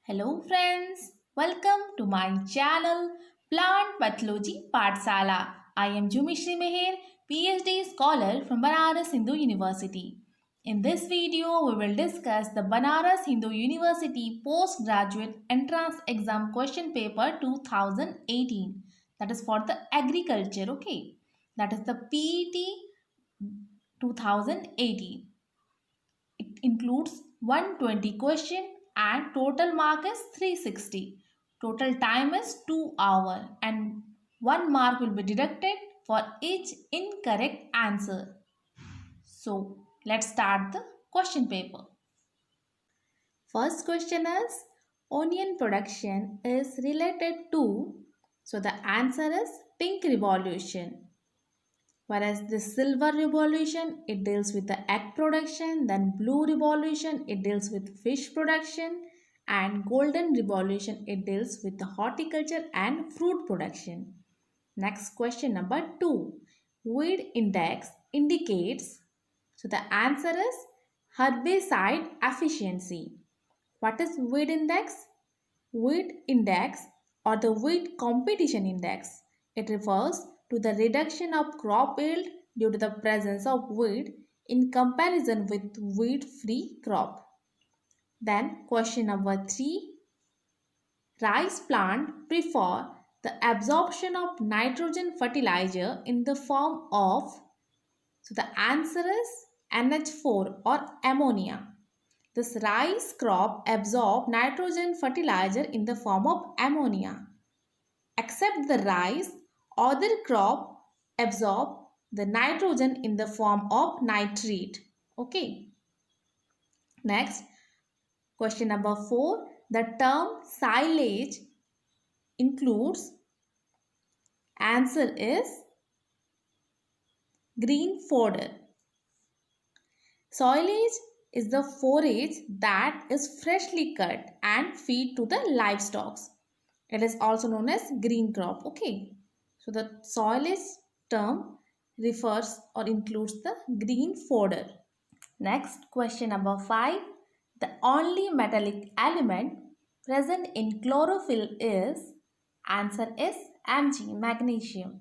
Hello friends, welcome to my channel Plant Pathology Pathsala. I am Jumishri Meher, PhD scholar from Banaras Hindu University. In this video, we will discuss the Banaras Hindu University Postgraduate Entrance Exam Question Paper 2018. That is for the agriculture, okay? That is the PET 2018. It includes 120 question and total mark is 360. Total time is 2 hours and 1 mark will be deducted for each incorrect answer. So let's start the question paper. First question is onion production is related to, so the answer is pink revolution. Whereas the silver revolution, it deals with the egg production, then blue revolution, it deals with fish production, and golden revolution, it deals with the horticulture and fruit production. Next question number 2. Weed index indicates, so the answer is herbicide efficiency. What is weed index? Weed index or the weed competition index. It refers to the reduction of crop yield due to the presence of weed in comparison with weed-free crop. Then question number 3. Rice plant prefer the absorption of nitrogen fertilizer in the form of, so the answer is NH4 or ammonia. This rice crop absorbs nitrogen fertilizer in the form of ammonia. Except the rice, other crop absorb the nitrogen in the form of nitrate. Okay. Next, question number 4. The term silage includes, answer is green fodder. Silage is the forage that is freshly cut and feed to the livestock. It is also known as green crop. Okay. So the silage term refers or includes the green fodder. Next, question number 5. The only metallic element present in chlorophyll is, answer is Mg, magnesium.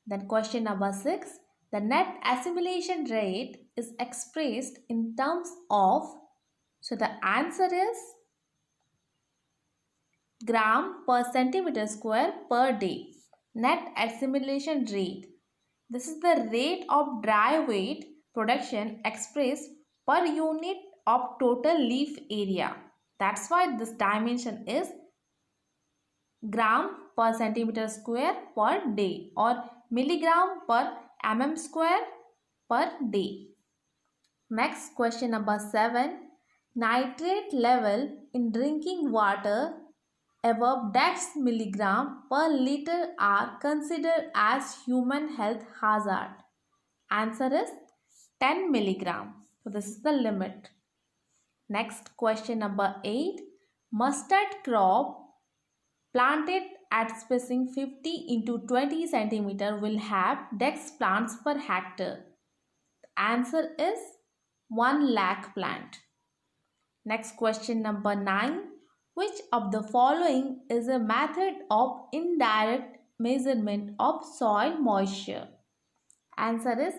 Then question number 6. The net assimilation rate is expressed in terms of, so the answer is gram per centimeter square per day. Net assimilation rate. This is the rate of dry weight production expressed per unit of total leaf area. That's why this dimension is gram per centimeter square per day or milligram per mm square per day. Next, question number 7. Nitrate level in drinking water above dex milligram per liter are considered as human health hazard. Answer is 10 milligram. So this is the limit. Next, question number 8. Mustard crop planted at spacing 50 into 20 centimeter will have dex plants per hectare. The answer is 1 lakh plant. Next, question number 9. Which of the following is a method of indirect measurement of soil moisture? Answer is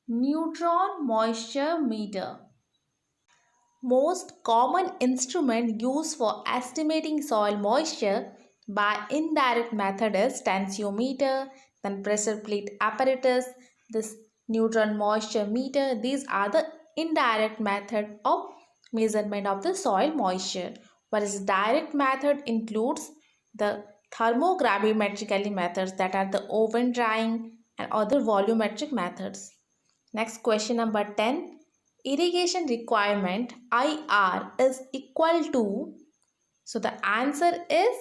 neutron moisture meter. Most common instrument used for estimating soil moisture by indirect method is tensiometer, then pressure plate apparatus, this neutron moisture meter. These are the indirect method of measurement of the soil moisture. Whereas direct method includes the thermogravimetrically methods, that are the oven drying and other volumetric methods. Next, question number 10. Irrigation requirement IR is equal to, so the answer is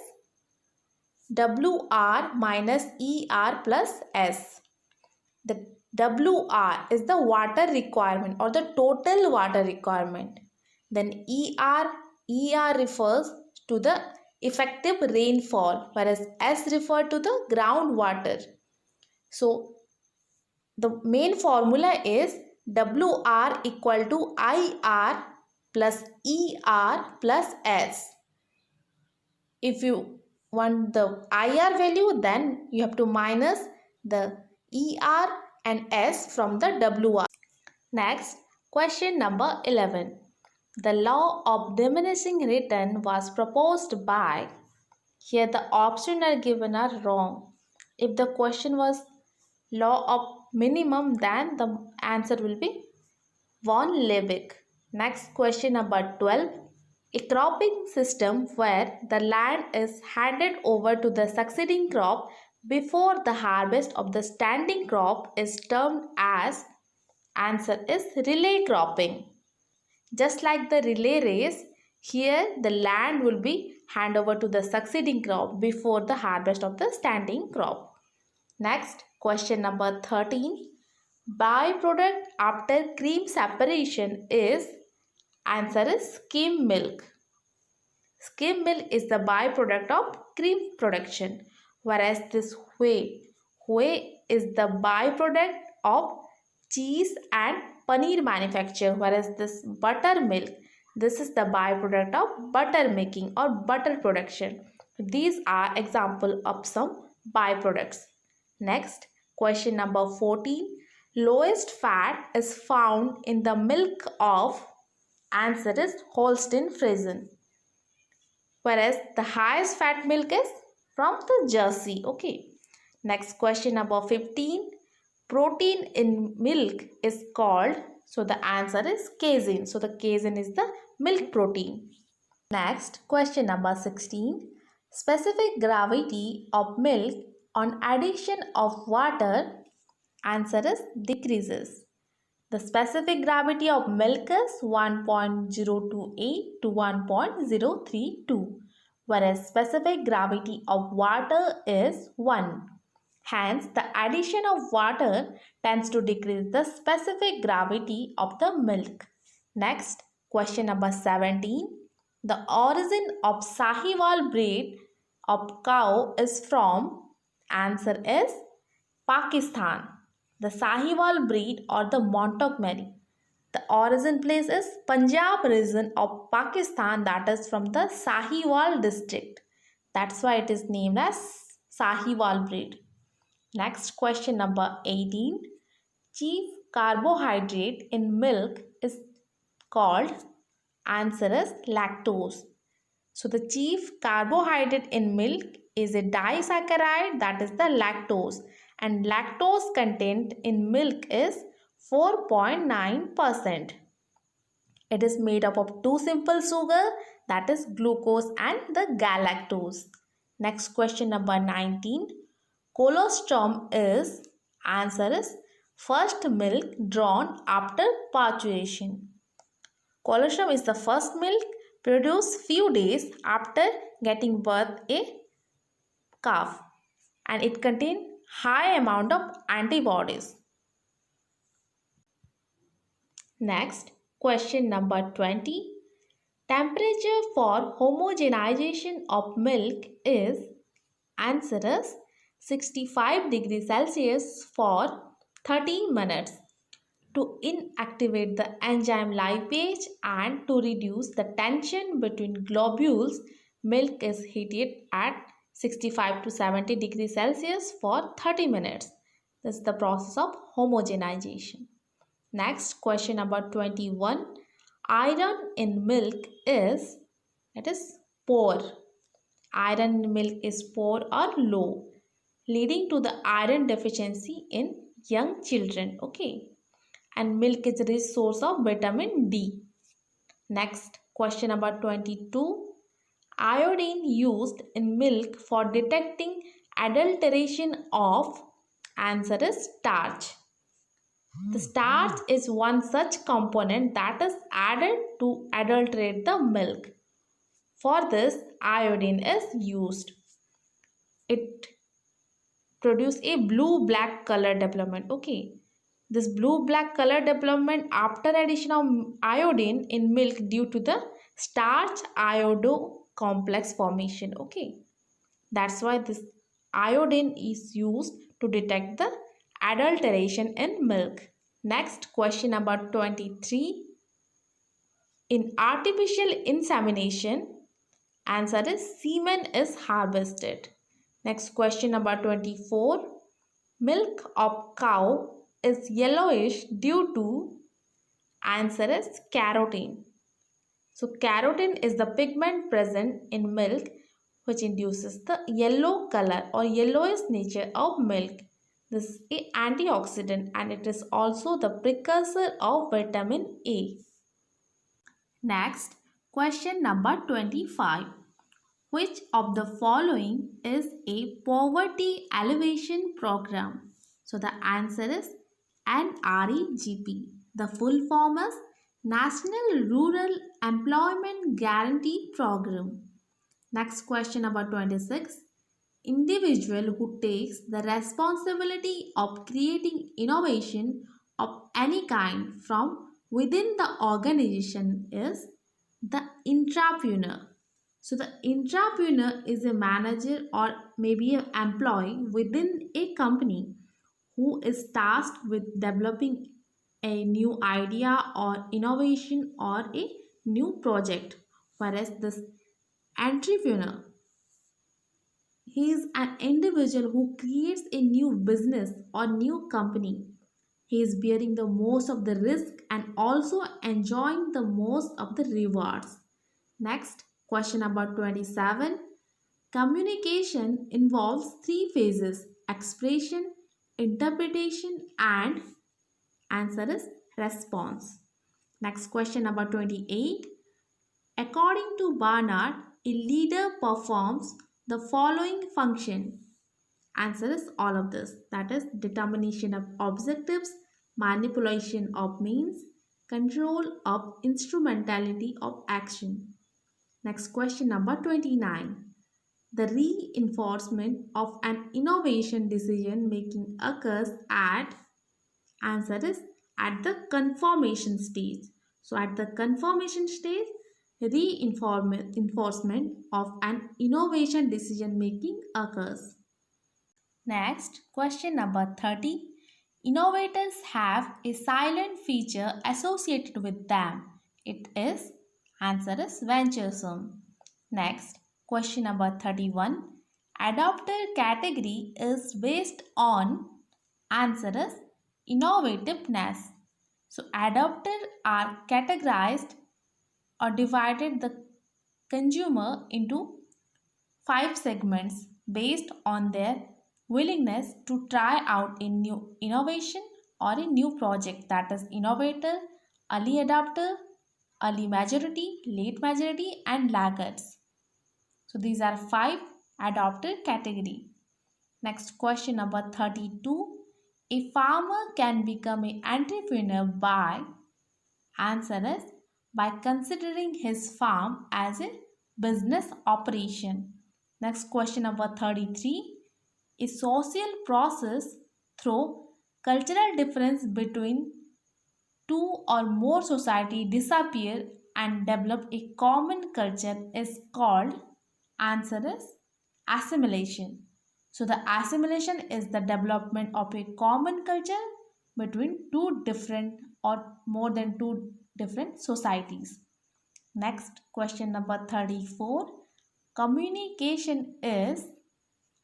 WR minus ER plus S. The WR is the water requirement or the total water requirement. Then ER refers to the effective rainfall, whereas S refers to the groundwater. So the main formula is WR equal to IR plus ER plus S. If you want the IR value, then you have to minus the ER and S from the WR. Next, question number 11. The law of diminishing return was proposed by. Here the options are given are wrong. If the question was law of minimum, then the answer will be von Liebig. Next, question number 12. A cropping system where the land is handed over to the succeeding crop before the harvest of the standing crop is termed as. Answer is relay cropping. Just like the relay race, here the land will be handed over to the succeeding crop before the harvest of the standing crop. Next, question number 13. Byproduct after cream separation is. Answer is skim milk. Skim milk is the byproduct of cream production, whereas this whey is the byproduct of cheese and paneer manufacture, whereas this buttermilk, this is the byproduct of butter making or butter production. These are example of some byproducts. Next, question number 14. Lowest fat is found in the milk of. Answer is Holstein Friesian, whereas the highest fat milk is from the Jersey. Okay. Next, question number 15. Protein in milk is called. So the answer is casein. So the casein is the milk protein. Next, question number 16. Specific gravity of milk on addition of water. Answer is decreases. The specific gravity of milk is 1.028 to 1.032, whereas specific gravity of water is 1. Hence, the addition of water tends to decrease the specific gravity of the milk. Next, question number 17. The origin of Sahiwal breed of cow is from. Answer is Pakistan. The Sahiwal breed or the Montgomery. The origin place is Punjab region of Pakistan, that is from the Sahiwal district. That's why it is named as Sahiwal breed. Next, question number 18. Chief carbohydrate in milk is called. Answer is lactose. So the chief carbohydrate in milk is a disaccharide, that is the lactose, and lactose content in milk is 4.9%. It is made up of two simple sugar, that is glucose and the galactose. Next, question number 19. Colostrum is. Answer is first milk drawn after parturition. Colostrum is the first milk produced few days after getting birth a calf, and it contains high amount of antibodies. Next, question number 20. Temperature for homogenization of milk is. Answer is 65 degrees Celsius for 30 minutes. To inactivate the enzyme lipase and to reduce the tension between globules, milk is heated at 65 to 70 degrees Celsius for 30 minutes. This is the process of homogenization. Next, question number 21. Iron in milk is. It is poor. Iron in milk is poor or low, leading to the iron deficiency in young children. Okay. And milk is a rich source of vitamin D. Next, question number 22. Iodine used in milk for detecting adulteration of. Answer is starch. The starch is one such component that is added to adulterate the milk. For this, iodine is used. It produces a blue-black color development. Okay. This blue-black color development after addition of iodine in milk due to the starch-iodo complex formation. Okay. That's why this iodine is used to detect the adulteration in milk. Next, question number 23. In artificial insemination, Answer is semen is harvested. Next question number 24. Milk of cow is yellowish due to. Answer is carotene. So carotene is the pigment present in milk which induces the yellow color or yellowish nature of milk. This is an antioxidant and it is also the precursor of vitamin A. Next, question number 25. Which of the following is a poverty alleviation program? So the answer is NREGP. The full form is National Rural Employment Guarantee Program. Next question number 26. Individual who takes the responsibility of creating innovation of any kind from within the organization is the intrapreneur. So the intrapreneur is a manager or maybe an employee within a company who is tasked with developing a new idea or innovation or a new project. Whereas this entrepreneur, he is an individual who creates a new business or new company. He is bearing the most of the risk and also enjoying the most of the rewards. Next, question number 27. Communication involves three phases: expression, interpretation, and answer is response. Next, question number 28. According to Barnard, a leader performs the following function. Answer is all of this, that is determination of objectives, manipulation of means, control of instrumentality of action. Next question number 29. The reinforcement of an innovation decision making occurs at, answer is at the confirmation stage. So at the confirmation stage, reinforcement of an innovation decision making occurs. Next, question number 30. Innovators have a silent feature associated with them. It is, answer is venturesome. Next, question number 31. Adopter category is based on, answer is innovativeness. So adopter are categorized or divided the consumer into 5 segments based on their willingness to try out a new innovation or a new project, that is innovator, early adopter, early majority, late majority, and laggards. So these are 5 adopter category. Next question number 32. A farmer can become an entrepreneur by, answer is by considering his farm as a business operation. Next question number 33. A social process through cultural difference between two or more society disappear and develop a common culture is called, answer is assimilation. So the assimilation is the development of a common culture between two different or more than two different societies. Next question number 34. Communication is,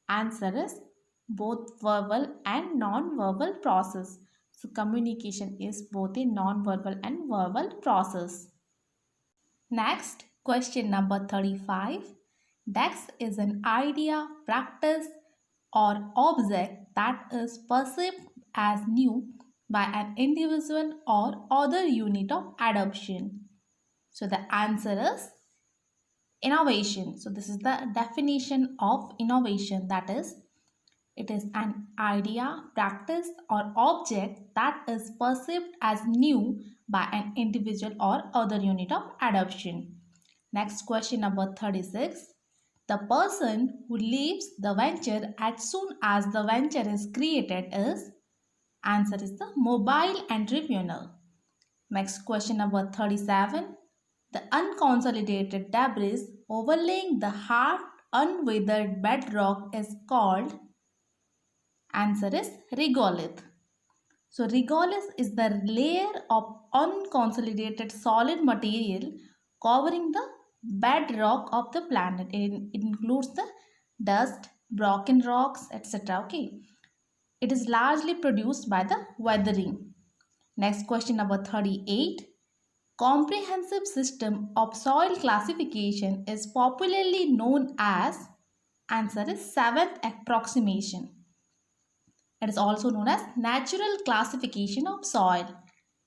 answer is both verbal and non-verbal process. So communication is both a non-verbal and verbal process. Next, question number 35. Dex is an idea, practice, or object that is perceived as new by an individual or other unit of adoption. So the answer is innovation. So this is the definition of innovation, that is, it is an idea, practice, or object that is perceived as new by an individual or other unit of adoption. Next question number 36. The person who leaves the venture as soon as the venture is created is, answer is the mobile entrepreneur. Next question number 37. The unconsolidated debris overlaying the hard unweathered bedrock is called, answer is regolith. So regolith is the layer of unconsolidated solid material covering the bedrock of the planet. It includes the dust, broken rocks, etc. Okay. It is largely produced by the weathering. Next question number 38. Comprehensive system of soil classification is popularly known as, answer is seventh approximation. It is also known as natural classification of soil.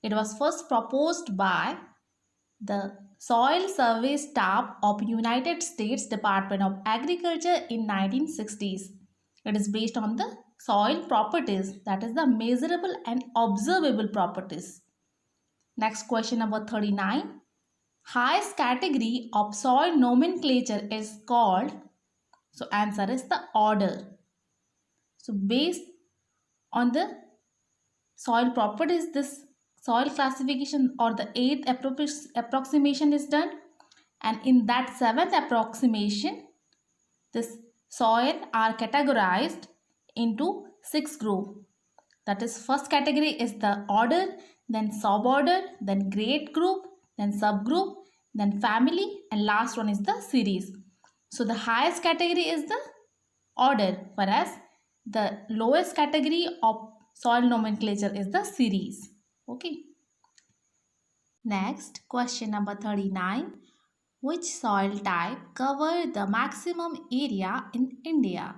It was first proposed by the Soil Survey Staff of United States Department of Agriculture in 1960s. It is based on the soil properties, that is the measurable and observable properties. Next question number 39. Highest category of soil nomenclature is called, so answer is the order. So based on the soil properties, this soil classification or the eighth approximation is done, and in that seventh approximation this soil are categorized into six groups. That is, first category is the order, then suborder, then grade group, then subgroup, then family, and last one is the series. So the highest category is the order, whereas the lowest category of soil nomenclature is the series. Okay. Next, question number 39. Which soil type cover the maximum area in India?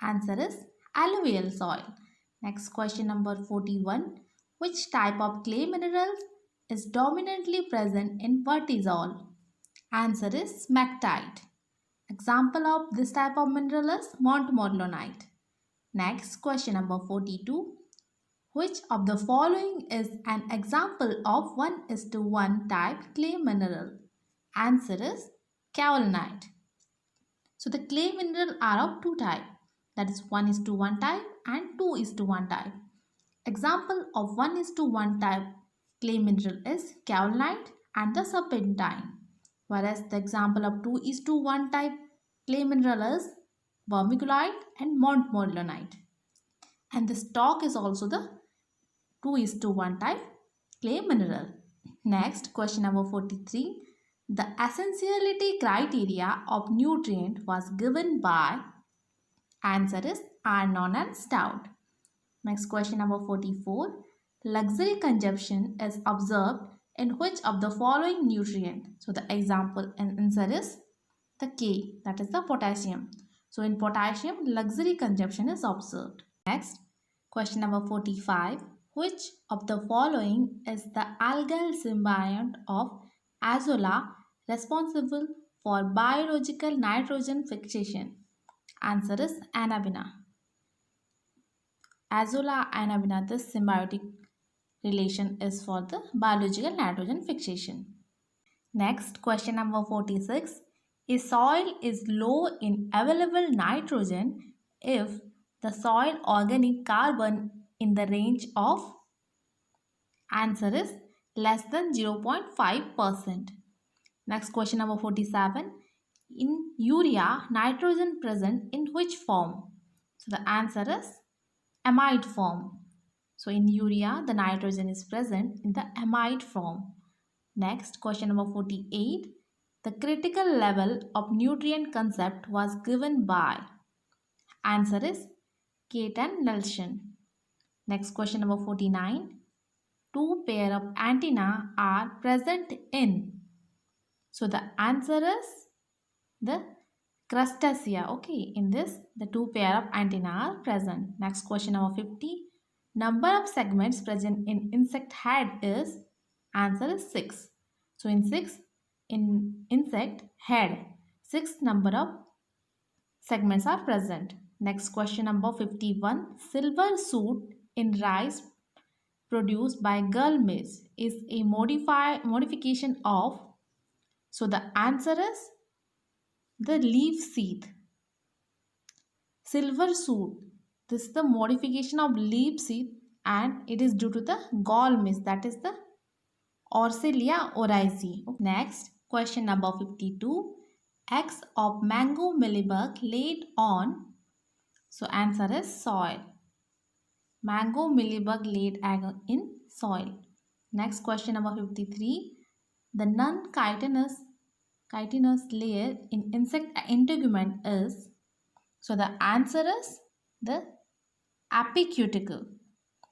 Answer is alluvial soil. Next, question number 41. Which type of clay mineral is dominantly present in vertisol? Answer is smectite. Example of this type of mineral is montmorillonite. Next, question number 42. Which of the following is an example of 1:1 type clay mineral? Answer is kaolinite. So the clay mineral are of two types, that is 1:1 type and 2:1 type. Example of 1:1 type clay mineral is kaolinite and the serpentine, whereas the example of 2:1 type clay mineral is vermiculite and montmorillonite. And the stock is also the 2:1 type clay mineral. Next, question number 43. The essentiality criteria of nutrient was given by, answer is Arnon and Stout. Next, question number 44. Luxury consumption is observed in which of the following nutrient? So the example and answer is the K, that is the potassium. So in potassium, luxury consumption is observed. Next, question number 45. Which of the following is the algal symbiont of Azolla responsible for biological nitrogen fixation? Answer is Anabaena. Azolla Anabaena, this symbiotic relation is for the biological nitrogen fixation. Next, question number 46. A soil is low in available nitrogen if the soil organic carbon in the range of, answer is less than 0.5%. Next, question number 47. In urea, nitrogen present in which form? So the answer is amide form. So in urea, the nitrogen is present in the amide form. Next, question number 48. The critical level of nutrient concept was given by, answer is Kate and Nelson. Next, question number 49. Two pair of antennae are present in, so the answer is the crustacea. Okay, in this the two pair of antennae are present. Next, question number 50. Number of segments present in insect head is, answer is 6. So in insect head, 6 number of segments are present. Next, question number 51. Silver soot in rice produced by gull maize is a modification of, so the answer is the leaf sheath. Silver soot, this is the modification of leaf sheath and it is due to the gall maize, that is the Orselia oryzae. Next, question number 52. Eggs of mango mealybug laid on, so answer is soil. Mango mealybug laid egg in soil. Next, question number 53. The non-chitinous chitinous layer in insect integument is? So the answer is the apicuticle.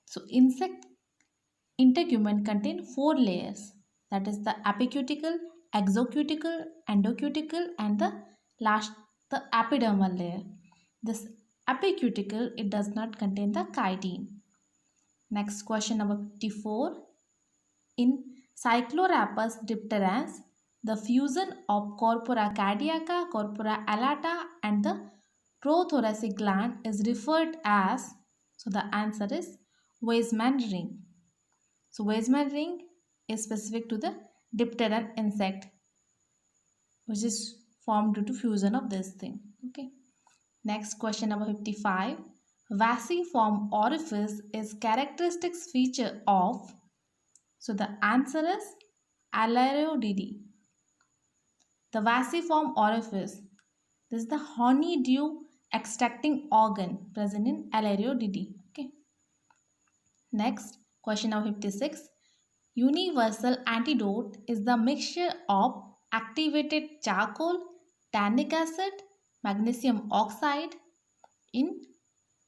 So insect integument contain four layers, that is the apicuticle, exocuticle, endocuticle, and the last the epidermal layer. This apicuticle, it does not contain the chitin. Next question number 54. In Cyclorapus dipterans, the fusion of corpora cardiaca, corpora alata, and the prothoracic gland is referred as. So the answer is Weismann ring. So Weismann ring is specific to the dipteran insect, which is formed due to fusion of this thing. Okay. Next question number 55. Vasiform orifice is characteristic feature of. So the answer is Alariodidae. The vasiform orifice. This is the honeydew extracting organ present in Alariodidae. Okay. Next, question number 56. Universal antidote is the mixture of activated charcoal, tannic acid, magnesium oxide in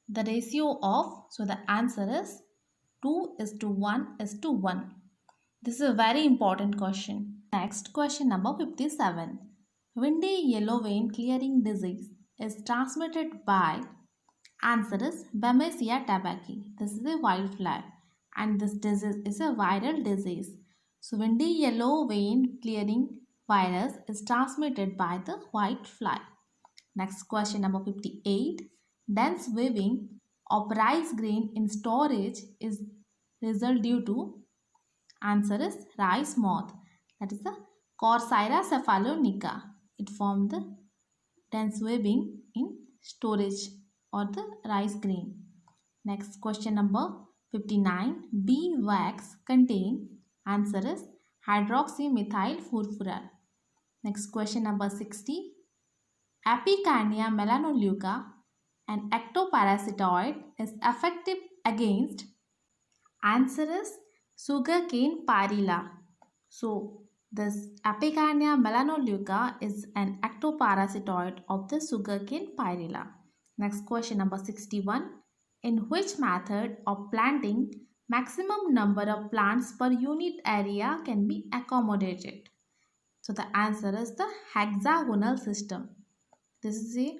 the ratio of. So the answer is 2:1:1. This is a very important question. Next, question number 57. Windy yellow vein clearing disease is transmitted by. Answer is Babesia tabaci. This is a whitefly and this disease is a viral disease. So windy yellow vein clearing virus is transmitted by the whitefly. Next question number 58. Dense weaving of rice grain in storage is result due to. Answer is rice moth. That is the Corcyra cephalonica. It formed the dense webbing in storage or the rice grain. Next question number 59. Bee wax contain. Answer is hydroxymethyl furfural. Next question number 60. Apicarnia melanoleuca, an ectoparasitoid, is effective against. Answer is sugarcane pyrilla. So this Apicarnia melanoleuca is an ectoparasitoid of the sugarcane pyrilla. Next question number 61. In which method of planting maximum number of plants per unit area can be accommodated? So the answer is the hexagonal system. This is a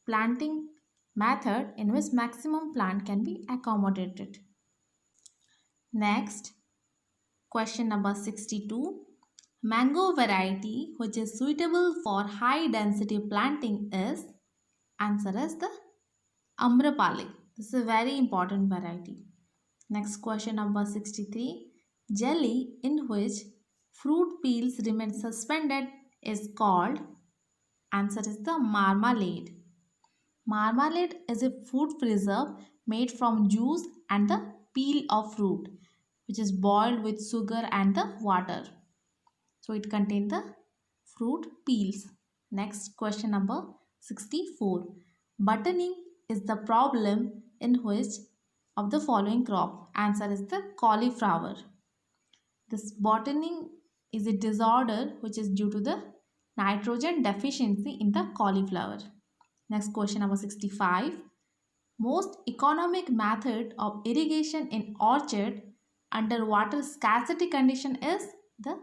planting method in which maximum plant can be accommodated. Next, question number 62. Mango variety which is suitable for high density planting is. Answer is the Amrapali. This is a very important variety. Next question number 63. Jelly in which fruit peels remain suspended is called. Answer is the marmalade. Marmalade is a fruit preserve made from juice and the peel of fruit, which is boiled with sugar and the water. So it contains the fruit peels. Next question number 64. Buttoning is the problem in which of the following crop? Answer is the cauliflower. This buttoning is a disorder which is due to the nitrogen deficiency in the cauliflower. Next question number 65. Most economic method of irrigation in orchard under water scarcity condition is the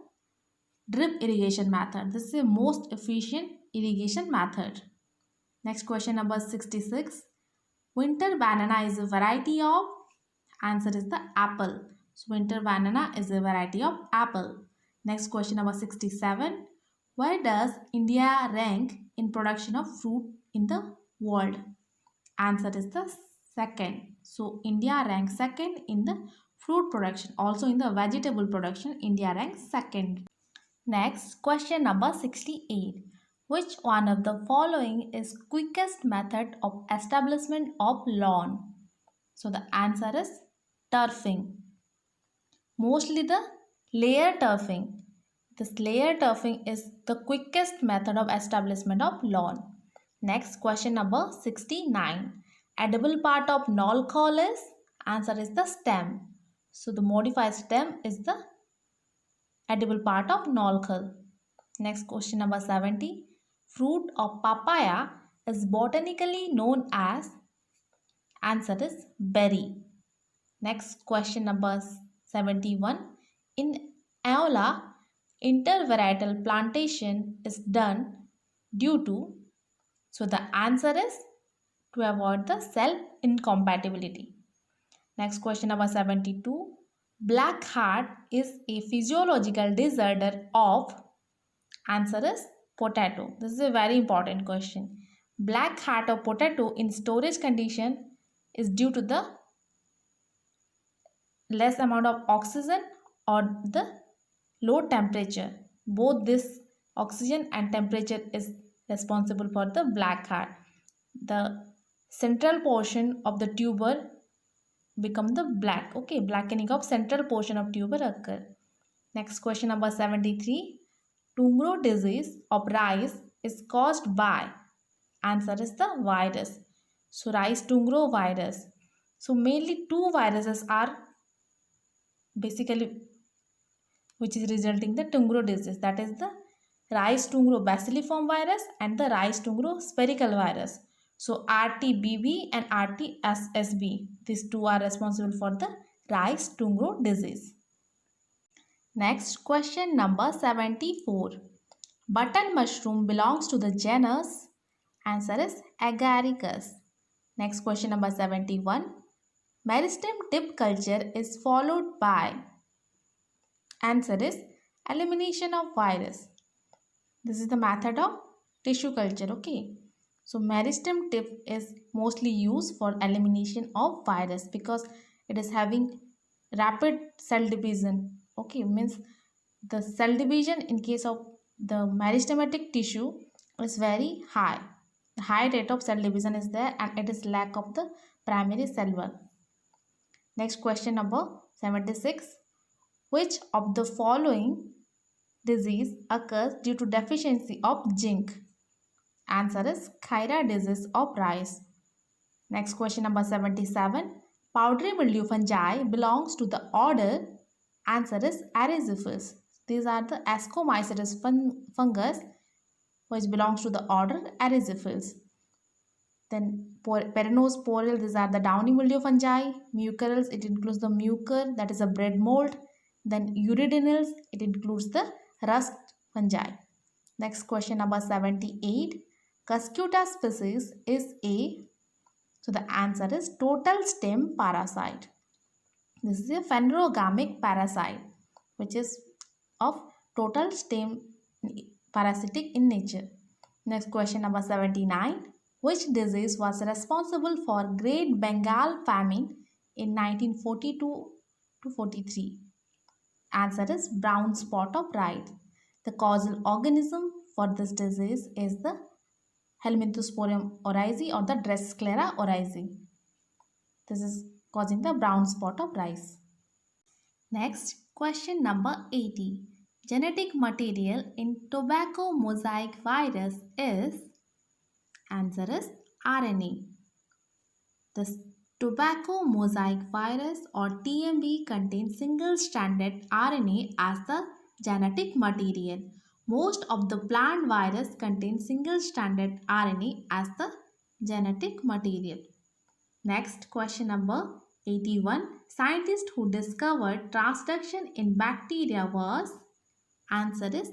drip irrigation method. This is the most efficient irrigation method. Next question number 66. Winter banana is a variety of. Answer is the apple. So winter banana is a variety of apple. Next question number 67. Where does India rank in production of fruit in the world? Answer is the second. So India ranks second in the fruit production. Also in the vegetable production, India ranks second. Next, question number 68. Which one of the following is quickest method of establishment of lawn? So the answer is turfing. Mostly the layer turfing. This layer turfing is the quickest method of establishment of lawn. Next, question number 69. Edible part of knolcall is. Answer is the stem. So the modified stem is the edible part of knolcall. Next question number 70. Fruit of papaya is botanically known as. Answer is berry. Next question number 71. In Aola, intervarietal plantation is done due to. So the answer is to avoid the cell incompatibility. Next question number 72. Black heart is a physiological disorder of. Answer is potato. This is a very important question. Black heart of potato in storage condition is due to the less amount of oxygen or the low temperature. Both this oxygen and temperature is responsible for the black heart. The central portion of the tuber become the black. Okay, blackening of central portion of tuber occur. Next question number 73. Tumor disease of rice is caused by. Answer is the virus. So rice tumor virus. So mainly two viruses are basically which is resulting the tumor disease, that is the rice tumor bacilliform virus and the rice tumor spherical virus. So RTBV and RTSSB, these two are responsible for the rice tumor disease. Next question number 74. Button mushroom belongs to the genus. Answer is Agaricus. Next question number 71. Meristem tip culture is followed by. Answer is elimination of virus. This is the method of tissue culture. Okay. So meristem tip is mostly used for elimination of virus because it is having rapid cell division. Okay, means the cell division in case of the meristematic tissue is very high. The high rate of cell division is there and it is lack of the primary cell wall. Next question number 76. Which of the following disease occurs due to deficiency of zinc? Answer is Khaira disease of rice. Next question number 77. Powdery mildew fungi belongs to the order. Answer is Erysipelas. These are the Ascomycetes fungus which belongs to the order Erysipelas. Then Perinosporal, these are the downy mildew fungi. Mucorales, it includes the mucor, that is a bread mold. Then Uridanales, it includes the rust fungi. Next question number 78. Cuscuta species is a. So the answer is total stem parasite. This is a phanerogamic parasite which is of total stem parasitic in nature. Next question number 79. Which disease was responsible for Great Bengal famine in 1942 to 43? Answer is brown spot of rice. The causal organism for this disease is the Helminthosporium oryzae or the Drosera oryzae. This is causing the brown spot of rice. Next, question number 80. Genetic material in tobacco mosaic virus is. Answer is RNA. The tobacco mosaic virus or TMV contains single-stranded RNA as the genetic material. Most of the plant virus contain single-stranded RNA as the genetic material. Next, question number 81. Scientist who discovered transduction in bacteria was. Answer is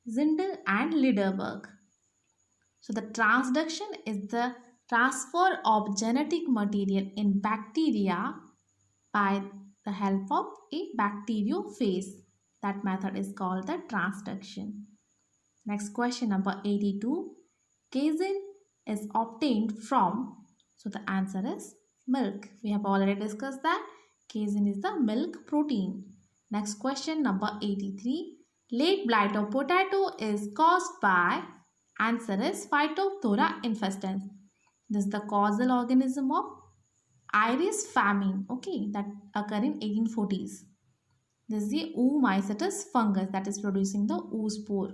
Zindel and Liederberg. So the transduction is the transfer of genetic material in bacteria by the help of a bacteriophage. That method is called the transduction. Next question number 82. Casein is obtained from. So the answer is milk. We have already discussed that. Casein is the milk protein. Next question number 83. Late blight of potato is caused by. Answer is Phytophthora infestans. This is the causal organism of Irish famine. Okay, that occurred in 1840s. This is the Oomycetes fungus that is producing the oospore.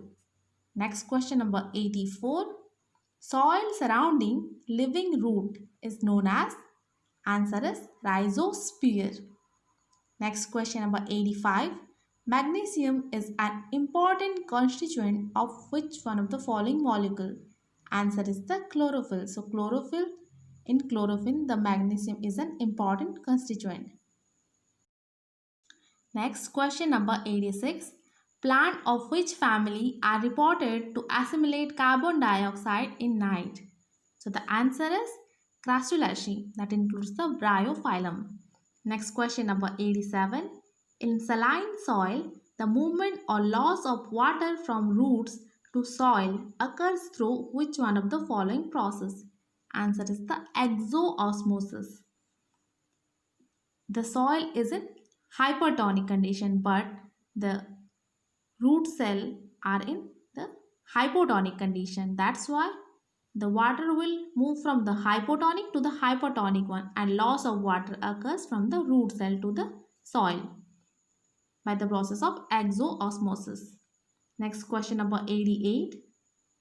Next question number 84. Soil surrounding living root is known as. Answer is rhizosphere. Next question number 85. Magnesium is an important constituent of which one of the following molecule? Answer is the chlorophyll. So chlorophyll, in chlorophyll the magnesium is an important constituent. Next question number 86. Plant of which family are reported to assimilate carbon dioxide in night? So the answer is Crassulaceae, that includes the bryophyllum. Next question number 87. In saline soil, the movement or loss of water from roots to soil occurs through which one of the following process? Answer is the exoosmosis. The soil is in hypertonic condition, but the root cell are in the hypotonic condition. That's why the water will move from the hypotonic to the hypertonic one, and loss of water occurs from the root cell to the soil by the process of exoosmosis. Next question number 88.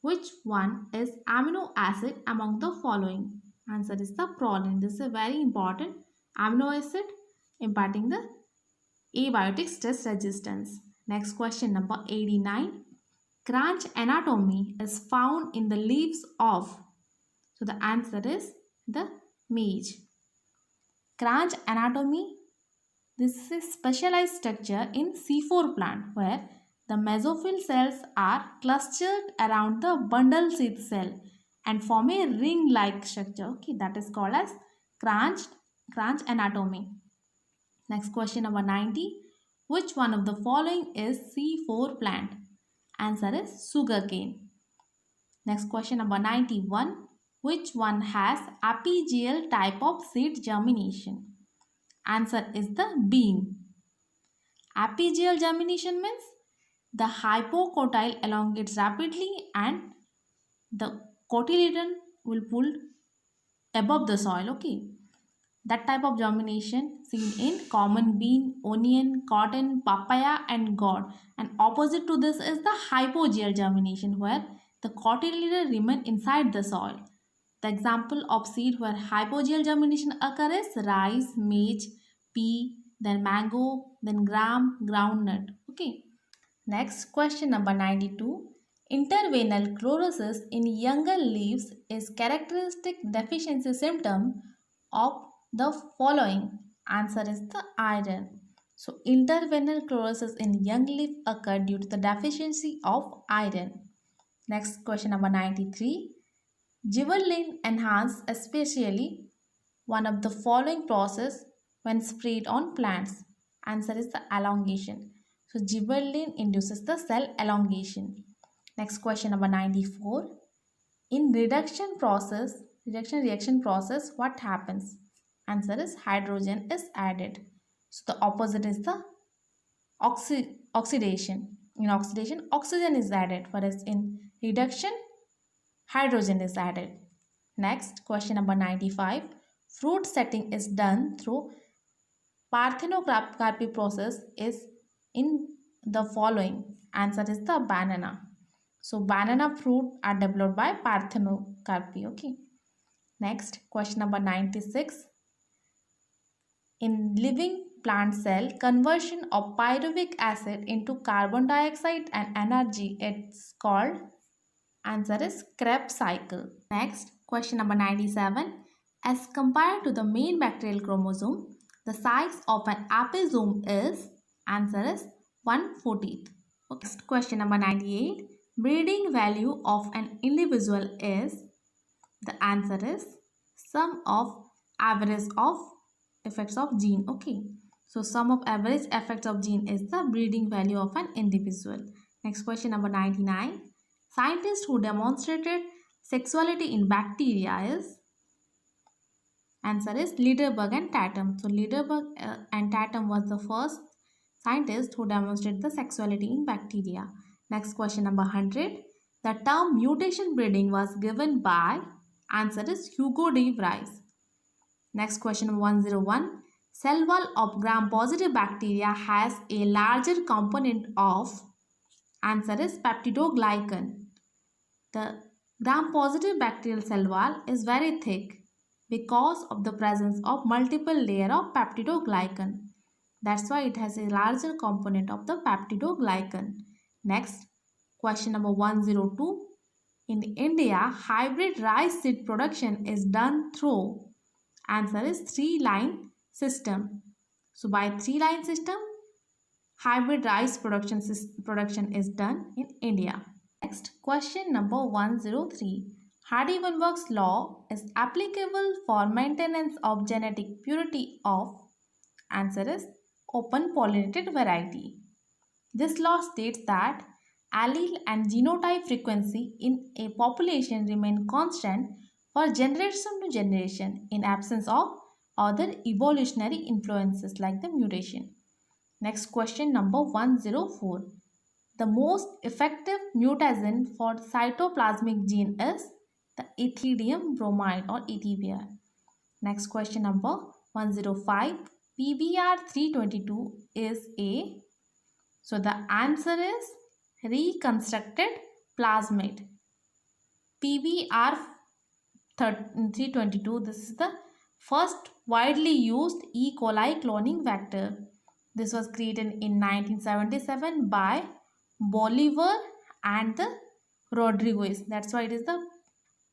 Which one is amino acid among the following? Answer is the proline. This is a very important amino acid imparting the abiotic stress resistance. Next question number 89. Cranch anatomy is found in the leaves of. So the answer is the maize. Cranch anatomy, this is a specialized structure in C4 plant where the mesophyll cells are clustered around the bundle sheath cell and form a ring-like structure. Okay, that is called as cranch anatomy. Next question number 90. Which one of the following is C4 plant? Answer is sugarcane. Next question number 91. Which one has apigeal type of seed germination? Answer is the bean. Apigeal germination means the hypocotyl elongates rapidly and the cotyledon will pull above the soil. Okay. That type of germination seen in common bean, onion, cotton, papaya and gourd. And opposite to this is the hypogeal germination where the cotyledon remain inside the soil. The example of seed where hypogeal germination occurs is rice, maize, pea, then mango, then gram, groundnut. Okay. Next question number 92. Interveinal chlorosis in younger leaves is characteristic deficiency symptom of the following. Answer is the iron. So interveinal chlorosis in young leaf occur due to the deficiency of iron. Next question number 93. Gibberellin enhance especially one of the following process when sprayed on plants. Answer is the elongation. So gibberellin induces the cell elongation. Next question number 94. In reaction reaction process, what happens? Answer is hydrogen is added. So the opposite is the oxidation. In oxidation, oxygen is added, whereas in reduction, hydrogen is added. Next, question number 95. Fruit setting is done through parthenocarpy process is in the following. Answer is the banana. So banana fruit are developed by parthenocarpy. Okay. Next, question number 96. In living plant cell, conversion of pyruvic acid into carbon dioxide and energy, it's called. Answer is Krebs cycle. Next, question number 97. As compared to the main bacterial chromosome, the size of an apisome is. Answer is 1/40. Okay. Next, question number 98. Breeding value of an individual is. The answer is sum of average of effects of gene. Okay. So sum of average effects of gene is the breeding value of an individual. Next question number 99. Scientists who demonstrated sexuality in bacteria is. Answer is Lederberg and Tatum. So Lederberg and Tatum was the first scientists who demonstrated the sexuality in bacteria. Next question number 100. The term mutation breeding was given by. Answer is Hugo de Vries. Next question number 101. Cell wall of gram-positive bacteria has a larger component of. Answer is peptidoglycan. The gram-positive bacterial cell wall is very thick because of the presence of multiple layers of peptidoglycan. That's why it has a larger component of the peptidoglycan. Next, question number 102. In India, hybrid rice seed production is done through, answer is three-line system. So by three-line system, hybrid rice production is done in India. Next, question number 103. Hardy-Weinberg's law is applicable for maintenance of genetic purity of, answer is open pollinated variety. This law states that allele and genotype frequency in a population remain constant for generation to generation in absence of other evolutionary influences like the mutation. Next question number 104. The most effective mutagen for cytoplasmic gene is the ethidium bromide or ETBR. Next question number 105. PBR 322 is a, so the answer is reconstructed plasmid. PBR 322, this is the first widely used E. coli cloning vector. This was created in 1977 by Bolivar and the Rodriguez. That's why it is the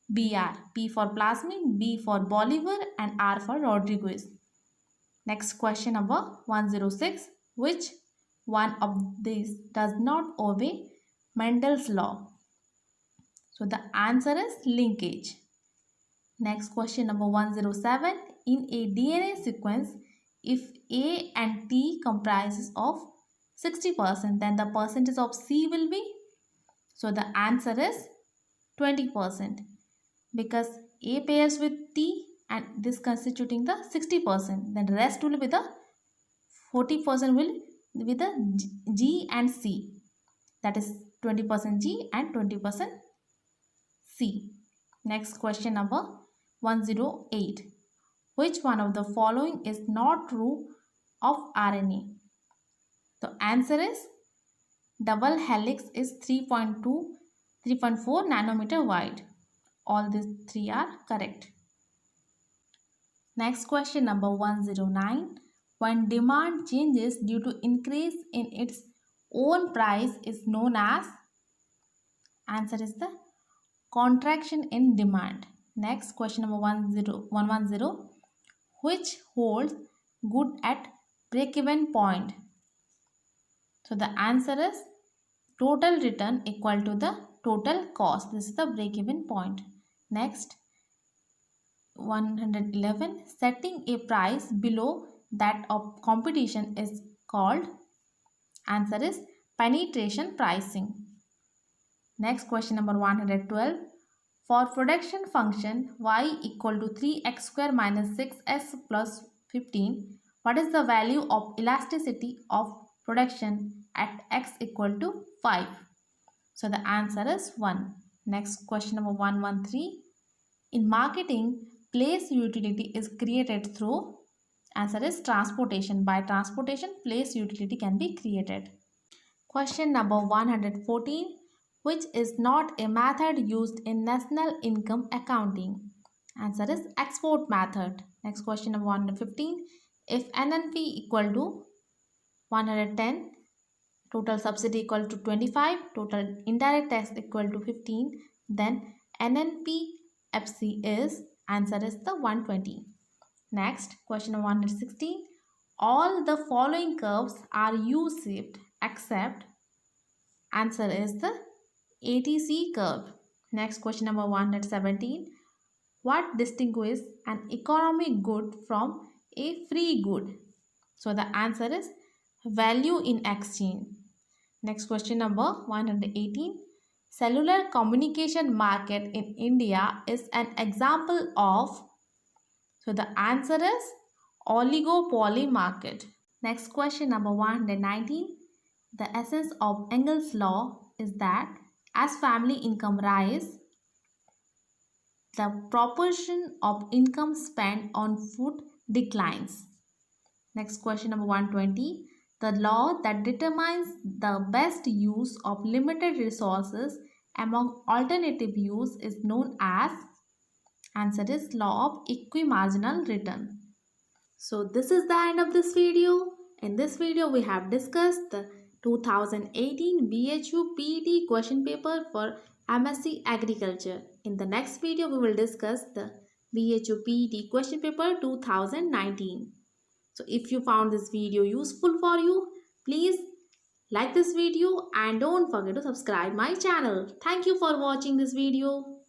BR. P for plasmid, B for Bolivar and R for Rodriguez. Next question number 106. Which one of these does not obey Mendel's law? So the answer is linkage. Next question number 107. In a DNA sequence, if A and T comprises of 60%, then the percentage of C will be, so the answer is 20%, because A pairs with T and this constituting the 60%, then the rest will be the 40% will be the G and C, that is 20% G and 20% C. Next question number 108. Which one of the following is not true of RNA? The answer is double helix is 3.4 nanometer wide. All these three are correct. Next question number 109. When demand changes due to increase in its own price is known as, answer is the contraction in demand. Next question number 110. Which holds good at break-even point? So the answer is total return equal to the total cost. This is the break-even point. Next, 111. Setting a price below that of competition is called, answer is penetration pricing. Next question number 112. For production function y equal to 3x square minus 6s plus 15, what is the value of elasticity of production at x equal to 5? So the answer is 1. Next question number 113. In marketing, place utility is created through, answer is transportation. By transportation, place utility can be created. Question number 114. Which is not a method used in national income accounting? Answer is export method. Next question number 115. If NNP equal to 110, total subsidy equal to 25, total indirect tax equal to 15, then NNP-FC is, answer is the 120. Next, question number 116. All the following curves are U-shaped except, answer is the ATC curve. Next, question number 117. What distinguishes an economic good from a free good? So the answer is value in exchange. Next, question number 118. Cellular communication market in India is an example of, so the answer is oligopoly market. Next, question number 119. The essence of Engel's law is that as family income rise, the proportion of income spent on food declines. Next, question number 120. The law that determines the best use of limited resources among alternative use is known as, answer is law of equimarginal return. So this is the end of this video. In this video, we have discussed the 2018 BHU PET question paper for MSc Agriculture. In the next video, we will discuss the BHU PET question paper 2019. So if you found this video useful for you, please like this video and don't forget to subscribe my channel. Thank you for watching this video.